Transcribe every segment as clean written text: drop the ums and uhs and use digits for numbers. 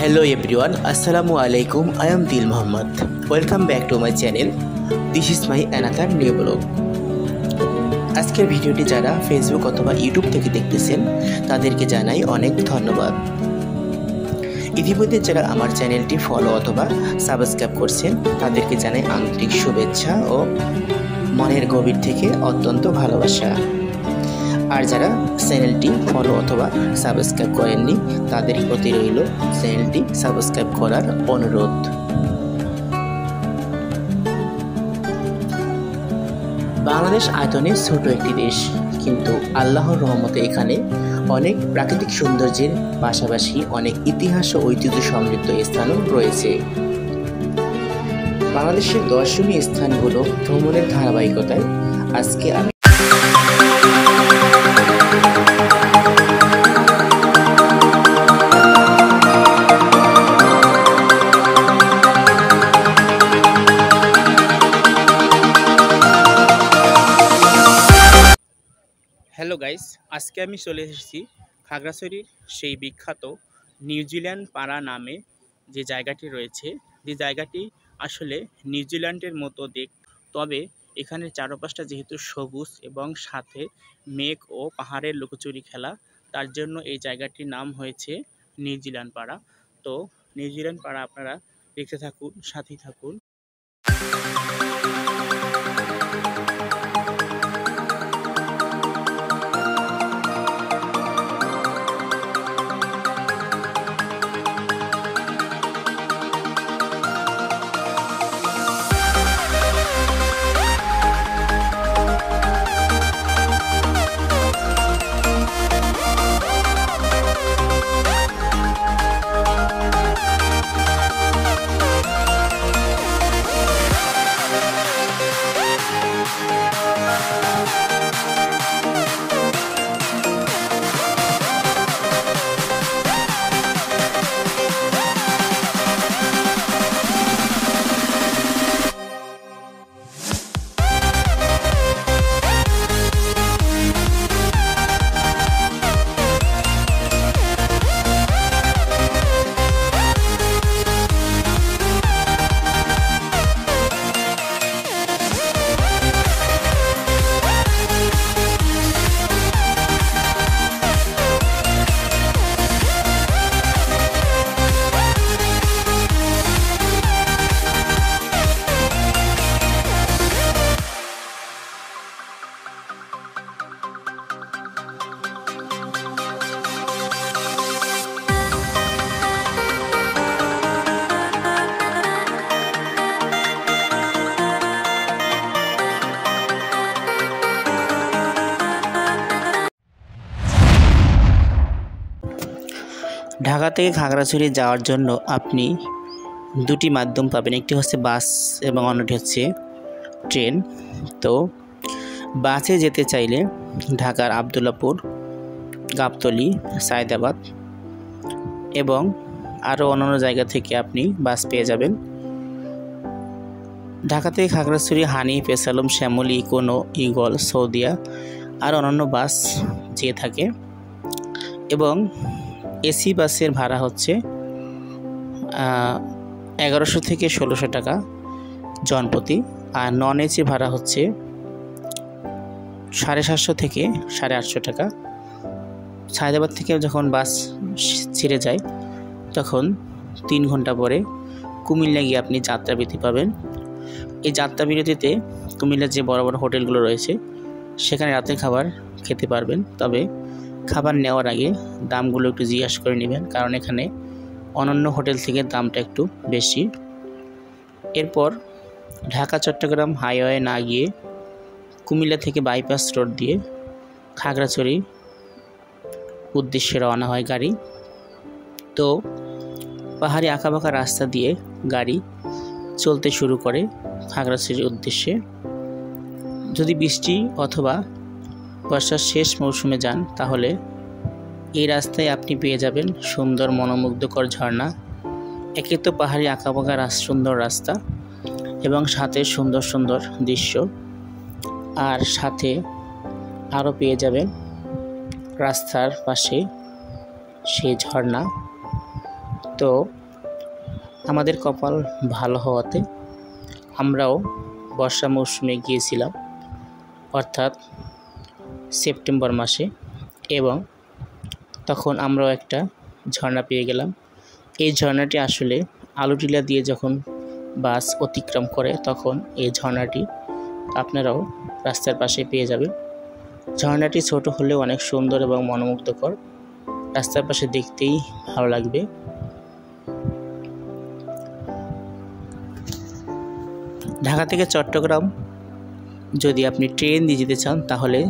Hello everyone, Assalamu alaikum. I am Dil Muhammad. Welcome back to my channel. This is my another new blog. আজকের ভিডিওটি যারা Facebook অথবা YouTube থেকে দেখতেছেন তাদেরকে জানাই অনেক ধন্যবাদ। ইতিমধ্যে যারা আমার চ্যানেলটি ফলো অথবা সাবস্ক্রাইব করছেন তাদেরকে জানাই আন্তরিক শুভেচ্ছা ও মনের গভীর থেকে অত্যন্ত ভালোবাসা। আর যারা চ্যানেলটি ফলো অথবা সাবস্ক্রাইব করেননি তাদের প্রতি রইল চ্যানেলটি সাবস্ক্রাইব করার অনুরোধ। বাংলাদেশ আয়তনে ছোট একটি দেশ, কিন্তু আল্লাহর রহমতে এখানে অনেক প্রাকৃতিক সৌন্দর্যের পাশাপাশি অনেক ইতিহাস ও ঐতিহ্য সমৃদ্ধ স্থানও রয়েছে। বাংলাদেশের দর্শনীয় স্থানগুলো ভ্রমণের ধারাবাহিকতায় আজকে আমি হ্যালো গাইস, আজকে আমি চলে এসেছি খাগড়াছড়ির সেই বিখ্যাত নিউজিল্যান্ড পাড়া নামে যে জায়গাটি রয়েছে, যে জায়গাটি আসলে নিউজিল্যান্ডের মতো তবে এখানে চারপাশটা যেহেতু সবুজ এবং সাথে মেঘ ও পাহাড়ের লুকোচুরি খেলা, তার জন্য এই জায়গাটির নাম হয়েছে নিউজিল্যান্ড পাড়া। তো নিউজিল্যান্ড পাড়া আপনারা দেখতে থাকুন, সাথেই থাকুন। ঢাকা থেকে খাগড়াছড়ি যাওয়ার জন্য আপনি দুটি মাধ্যম পাবেন, একটি হচ্ছে বাস এবং অন্যটি হচ্ছে ট্রেন। তো বাসে যেতে চাইলে ঢাকার আবদুল্লাপুর, গাবতলী, সায়দাবাদ এবং আরও অন্যান্য জায়গা থেকে আপনি বাস পেয়ে যাবেন। ঢাকা থেকে খাগড়াছড়ি হানি, পেসালম, শ্যামলী, ইকোনো, ইগল, সৌদিয়া আর অন্যান্য বাস যেয়ে থাকে এবং এসি বাসের ভাড়া হচ্ছে 1100 থেকে 1600 টাকা জনপ্রতি, আর নন এসি ভাড়া হচ্ছে 750 থেকে 850 টাকা। সায়দাবাদ থেকে যখন বাস ছেড়ে যায় তখন 3 ঘন্টা পরে কুমিল্লা গিয়ে আপনি যাত্রাবিরতি পাবেন। এই যাত্রাবিরতিতে কুমিল্লার যে বড় বড় হোটেলগুলো রয়েছে সেখানে রাতের খাবার খেতে পারবেন, তবে খাবার নেওয়ার আগে দামগুলো একটু জিজ্ঞাসা করে নেবেন, কারণ এখানে অন্যান্য হোটেল থেকে দামটা একটু বেশি। এরপর ঢাকা চট্টগ্রাম হাইওয়ে না গিয়ে কুমিল্লা থেকে বাইপাস রোড দিয়ে খাগড়াছড়ির উদ্দেশ্যে রওনা হয় গাড়ি। তো পাহাড়ি আঁকাবাঁকা রাস্তা দিয়ে গাড়ি চলতে শুরু করে খাগড়াছড়ির উদ্দেশ্যে। যদি বৃষ্টি অথবা বর্ষার শেষ মৌসুমে যান তাহলে এই রাস্তায় আপনি পেয়ে যাবেন সুন্দর মনোমুগ্ধকর ঝর্ণা, একে তো পাহাড়ি আঁকাবাঁকা সুন্দর রাস্তা এবং সাথে সুন্দর সুন্দর দৃশ্য, আর সাথে আরও পেয়ে যাবেন রাস্তার পাশে সেই ঝর্ণা। তো আমাদের কপাল ভালো হওয়াতে আমরাও বর্ষা মৌসুমে গিয়েছিলাম, অর্থাৎ সেপ্টেম্বর মাসে, এবং তখন আমরাও একটা ঝর্ণা পেয়ে গেলাম। এই ঝর্ণাটি আসলে আলুটিলা দিয়ে যখন বাস অতিক্রম করে তখন এই ঝর্ণাটি আপনারাও রাস্তার পাশে পেয়ে যাবেন। ঝর্ণাটি ছোট হলেও অনেক সুন্দর এবং মনোমুগ্ধকর, রাস্তার পাশে দেখতেই ভালো লাগবে। ঢাকা থেকে চট্টগ্রাম যদি আপনি ট্রেন দিয়ে যেতে চান তাহলে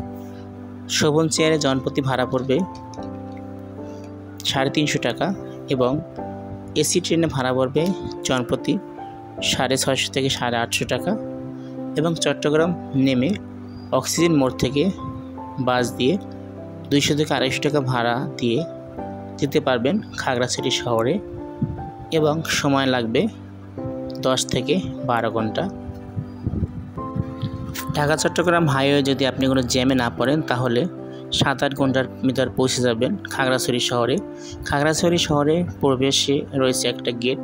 শোভন চেয়ারে জনপ্রতি ভাড়া পড়বে 350 টাকা এবং এসি ট্রেনে ভাড়া পড়বে জনপ্রতি 650 থেকে 850 টাকা এবং চট্টগ্রাম নেমে অক্সিজেন মোড় থেকে বাস দিয়ে 200 থেকে 250 টাকা ভাড়া দিয়ে যেতে পারবেন খাগড়াছড়ি শহরে এবং সময় লাগবে 10 থেকে 12 ঘন্টা। ঢাকা চট্টগ্রাম হাইওয়ে যদি আপনি কোনো জ্যামে না পড়েন তাহলে 7-8 ঘন্টার ভিতর পৌঁছে যাবেন খাগড়াছড়ি শহরে। খাগড়াছড়ি শহরে প্রবেশে রয়েছে একটা গেট,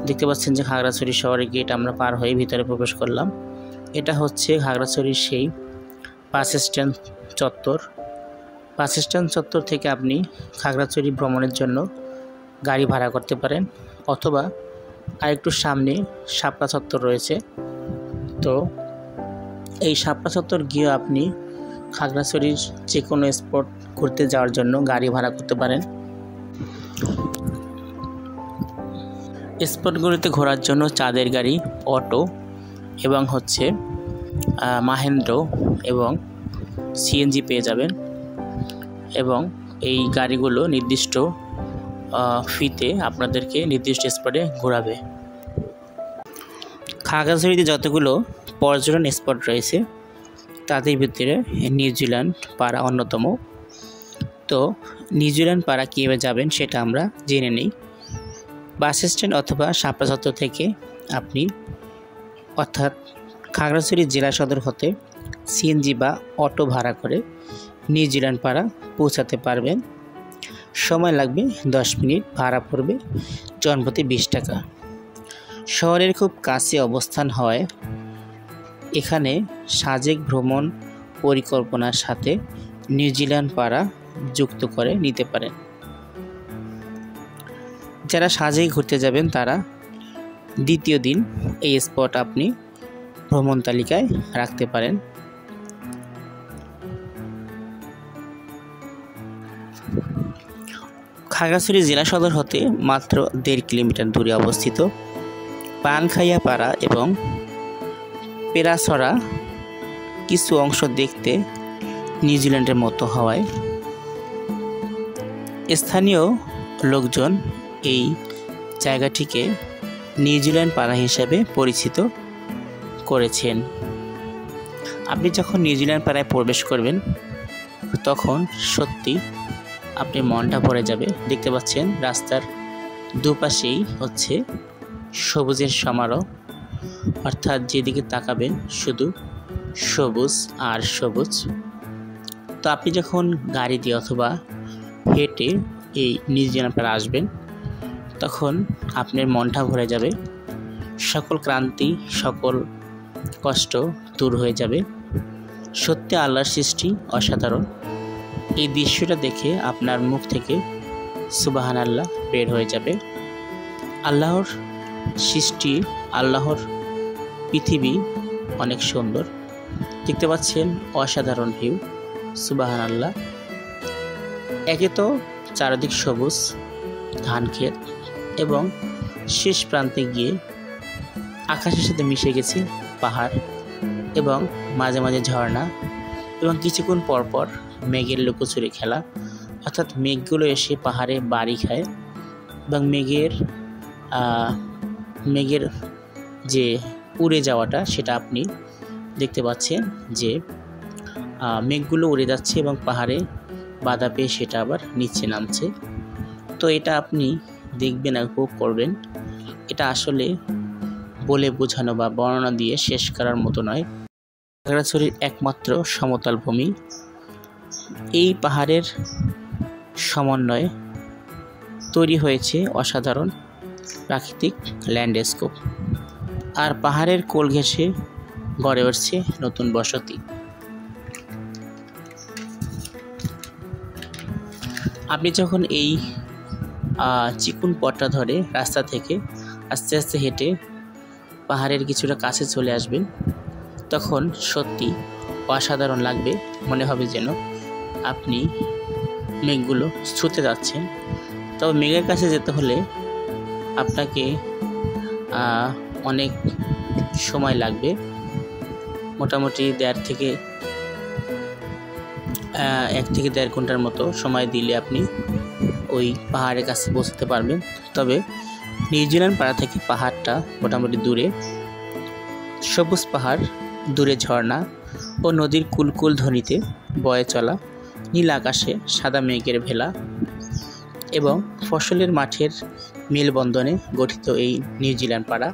দেখতে পাচ্ছেন যে খাগড়াছড়ি শহরের গেট আমরা পার হয়ে ভিতরে প্রবেশ করলাম। এটা হচ্ছে খাগড়াছড়ির সেই বাস স্ট্যান্ড চত্বর। বাস স্ট্যান্ড চত্বর থেকে আপনি খাগড়াছড়ি ভ্রমণের জন্য গাড়ি ভাড়া করতে পারেন, অথবা আরেকটু সামনে শাপলা চত্বর রয়েছে। তো এই শাপলা চত্বর গিয়ে আপনি খাগড়াছড়ির যে কোনো স্পট ঘুরতে যাওয়ার জন্য গাড়ি ভাড়া করতে পারেন। স্পটগুলিতে ঘোরার জন্য চাঁদের গাড়ি, অটো এবং হচ্ছে মাহেন্দ্র এবং সিএনজি পেয়ে যাবেন এবং এই গাড়িগুলো নির্দিষ্ট ফিতে আপনাদেরকে নির্দিষ্ট স্পটে ঘোরাবে। খাগড়াছড়িতে যতগুলো পর্যটন স্পট রয়েছে তাদের ভিতরে নিউজিল্যান্ড পাড়া অন্যতম। তো নিউজিল্যান্ড পাড়া কীভাবে যাবেন সেটা আমরা জেনে নিই। বাস স্ট্যান্ড অথবা শাপলা চত্বর থেকে আপনি অর্থাৎ খাগড়াছড়ি জেলা সদর হতে সিএনজি বা অটো ভাড়া করে নিউজিল্যান্ড পাড়া পৌঁছাতে পারবেন। সময় লাগবে 10 মিনিট, ভাড়া পড়বে জনপ্রতি 20 টাকা। শহরের খুব কাছে অবস্থান হয় এখানে সাজেক ভ্রমণ পরিকল্পনার সাথে নিউজিল্যান্ড পাড়া যুক্ত করে নিতে পারেন। যারা সাজেক ঘুরতে যাবেন তারা দ্বিতীয় দিন এই স্পট আপনি ভ্রমণ তালিকায় রাখতে পারেন। খাগড়াছড়ি জেলা সদর হতে মাত্র 1.5 কিলোমিটার দূরে অবস্থিত পানখাইয়া পাড়া এবং পেরাছড়া কিছু অংশ দেখতে নিউজিল্যান্ডের মতো হওয়ায় স্থানীয় লোকজন এই জায়গাটিকে নিউজিল্যান্ড পাড়া হিসাবে পরিচিত করেছেন। আপনি যখন নিউজিল্যান্ড পাড়ায় প্রবেশ করবেন তখন সত্যি আপনি মনটা ভরে যাবে। দেখতে পাচ্ছেন রাস্তার দুপাশেই হচ্ছে সবুজের সমারোহ, অর্থাৎ যেদিকে তাকাবেন শুধু সবুজ আর সবুজ। তো আপনি যখন গাড়ি দিয়ে অথবা হেঁটে এই নিউজিল্যান্ড পাড়া আসবেন তখন আপনার মনটা ভরে যাবে, সকল ক্লান্তি সকল কষ্ট দূর হয়ে যাবে। সত্যি আল্লাহর সৃষ্টি অসাধারণ। এই দৃশ্যটা দেখে আপনার মুখ থেকে সুবহানাল্লাহ বের হয়ে যাবে। আল্লাহর সৃষ্টি, আল্লাহর পৃথিবী অনেক সুন্দর, দেখতে পাচ্ছেন অসাধারণ ভিউ, সুবহানাল্লাহ। একে তো চারিদিক সবুজ ধান ক্ষেত এবং শেষ প্রান্তে গিয়ে আকাশের সাথে মিশে গেছে পাহাড় এবং মাঝে মাঝে ঝর্ণা এবং কিছুক্ষণ পরপর মেঘের লুকোচুরি খেলা, অর্থাৎ মেঘগুলো এসে পাহাড়ে বাড়ি খায় এবং মেঘের যে উড়ে যাওয়াটা সেটা আপনি দেখতে পাচ্ছেন যে মেঘগুলো উড়ে যাচ্ছে এবং পাহাড়ে বাধা পেয়ে সেটা আবার নিচে নামছে। তো এটা আপনি দেখবেন আর উপভোগ করবেন। এটা আসলে বলে বোঝানো বা বর্ণনা দিয়ে শেষ করার মতো নয়। খাগড়াছড়ির একমাত্র সমতল ভূমি, এই পাহাড়ের সমন্বয়ে তৈরি হয়েছে অসাধারণ প্রাকৃতিক ল্যান্ডস্কেপ। আর পাহাড়ের কোল ঘেঁষে গড়ে উঠছে নতুন বসতি। আপনি যখন এই চিকুন পথটা ধরে রাস্তা থেকে আস্তে আস্তে হেঁটে পাহাড়ের কিছুটা কাছে চলে আসবেন, তখন সত্যি অসাধারণ লাগবে। মনে হবে যেন আপনি মেঘগুলো ছুঁতে যাচ্ছেন। তবে মেঘের কাছে যেতে হলে আপনাকে অনেক সময় লাগবে। মোটামুটি 1 থেকে 1.5 ঘন্টার মতো সময় দিলে আপনি ওই পাহাড়ের কাছে পৌঁছতে পারবেন। তবে নিউজিল্যান্ড পাড়া থেকে পাহাড়টা মোটামুটি দূরে। সবুজ পাহাড়, দূরে ঝর্ণা ও নদীর কুলকুল ধ্বনিতে বয়ে চলা নীল আকাশে সাদা মেঘের ভেলা এবং ফসলের মাঠের মেলবন্ধনে গঠিত এই নিউজিল্যান্ড পাড়া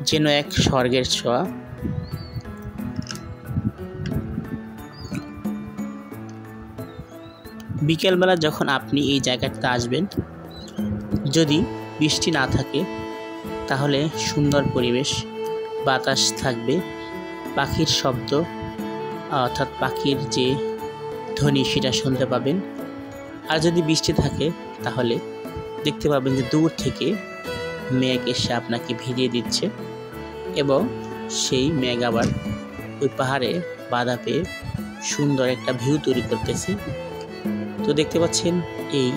যেন এক স্বর্গের ছোঁয়া। বিকেলবেলা যখন আপনি এই জায়গাটাতে আসবেন, যদি বৃষ্টি না থাকে তাহলে সুন্দর পরিবেশ, বাতাস থাকবে, পাখির শব্দ অর্থাৎ পাখির যে ধ্বনি সেটা শুনতে পাবেন। আর যদি বৃষ্টি থাকে তাহলে দেখতে পাবেন যে দূর থেকে মেঘ এসে আপনাকে ভিজিয়ে দিচ্ছে এবং সেই মেঘ আবার ওই পাহাড়ে বাধা পেয়ে সুন্দর একটা ভিউ তৈরি করতেছে। তো দেখতে পাচ্ছেন এই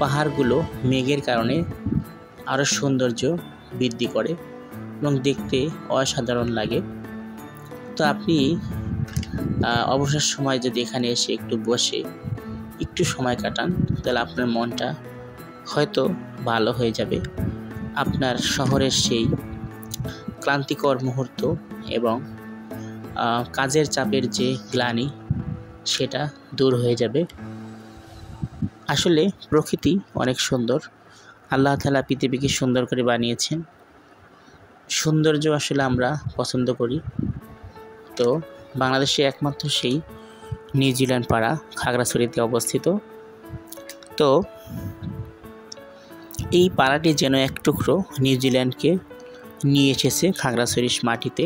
পাহাড়গুলো মেঘের কারণে আরও সৌন্দর্য বৃদ্ধি করে এবং দেখতে অসাধারণ লাগে। তো আপনি অবসর সময় যদি এখানে এসে একটু বসে একটু সময় কাটান, তাহলে আপনার মনটা হয়তো ভালো হয়ে যাবে। আপনার শহরের সেই ক্লান্তিকর মুহূর্ত এবং কাজের চাপের যে গ্লানি সেটা দূর হয়ে যাবে। আসলে প্রকৃতি অনেক সুন্দর। আল্লাহ তাআলা পৃথিবীকে সুন্দর করে বানিয়েছেন। সৌন্দর্য আসলে আমরা পছন্দ করি। তো বাংলাদেশে একমাত্র সেই নিউজিল্যান্ড পাড়া খাগড়াছড়িতে অবস্থিত। তো এই পাড়াটি যেন এক টুকরো নিউজিল্যান্ডকে নিয়ে এসেছে খাগড়াছড়ির মাটিতে।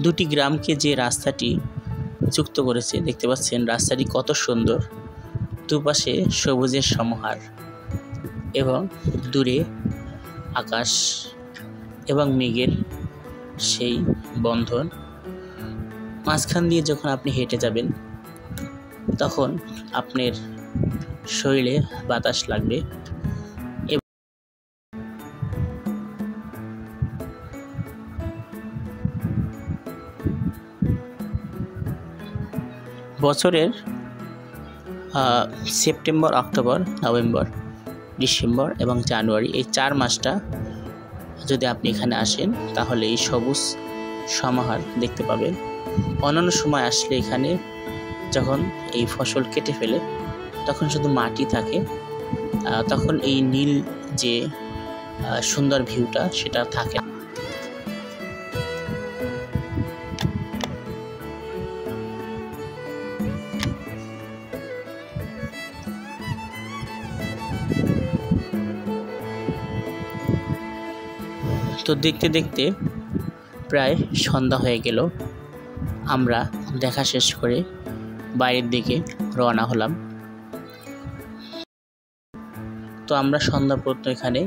দুটি গ্রামকে যে রাস্তাটি যুক্ত করেছে, দেখতে পাচ্ছেন রাস্তাটি কত সুন্দর। দুপাশে সবুজের সমাহার এবং দূরে আকাশ এবং মেঘের সেই বন্ধন। মাঝখান দিয়ে যখন আপনি হেঁটে যাবেন তখন আপনার শরীরে বাতাস লাগবে। বছরের সেপ্টেম্বর, অক্টোবর, নভেম্বর, ডিসেম্বর এবং জানুয়ারি এই 4 মাসটা যদি আপনি এখানে আসেন তাহলে এই সবুজ সমাহার দেখতে পাবেন। অন্যান্য সময় আসলে এখানে যখন এই ফসল কেটে ফেলে তখন শুধু মাটি থাকে, তখন এই নীল যে সুন্দর ভিউটা সেটা থাকে। তো দেখতে দেখতে প্রায় সন্ধ্যা হয়ে গেল। আমরা দেখা শেষ করে বাইরের দিকে রওনা হলাম। তো আমরা সন্ধ্যা পর্যন্ত এখানে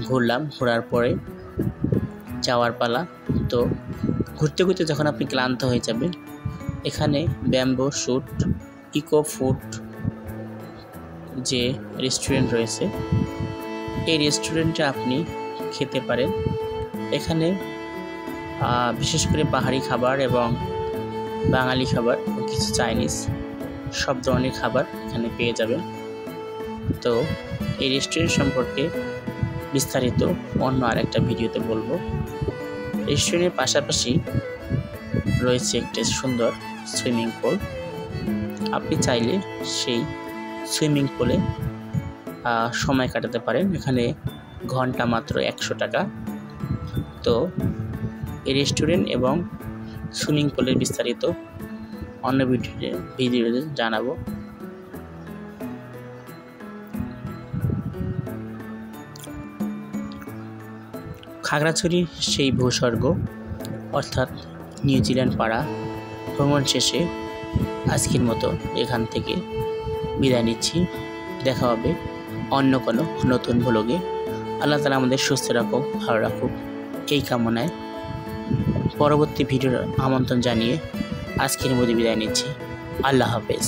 ঘুরলাম। ঘোরার পরে যাওয়ার পালা। তো ঘুরতে ঘুরতে যখন আপনি ক্লান্ত হয়ে যাবেন, এখানে ব্যাম্বো শুট ইকো ফুড যে রেস্টুরেন্ট রয়েছে, এই রেস্টুরেন্টে আপনি খেতে পারেন। এখানে বিশেষ করে পাহাড়ি খাবার এবং বাঙালি খাবার এবং কিছু চাইনিজ সব ধরনের খাবার এখানে পেয়ে যাবেন। তো এই রেস্টুরেন্ট সম্পর্কে বিস্তারিত অন্য আরেকটা ভিডিওতে বলবো। রেস্টুরেন্টের পাশাপাশি রয়েছে একটি সুন্দর সুইমিং পুল। আপনি চাইলে সেই সুইমিং পুলে সময় কাটাতে পারেন। এখানে ঘন্টা মাত্র 100 টাকা। তো এই রেস্টুরেন্ট এবং সুইমিং পুলের বিস্তারিত অন্য ভিডিওতে জানাবো। খাগড়াছড়ির সেই ভূস্বর্গ অর্থাৎ নিউজিল্যান্ড পাড়া ভ্রমণ শেষে আজকের মতো এখান থেকে বিদায় নিচ্ছি। দেখা হবে অন্য কোনো নতুন ব্লগে। আল্লাহ তাআলা আমাদের সুস্থ রাখুক, ভালো রাখুক, এই কামনায় পরবর্তী ভিডিওর আমন্ত্রণ জানিয়ে আজকের মতো বিদায় নিচ্ছি। আল্লাহ হাফেজ।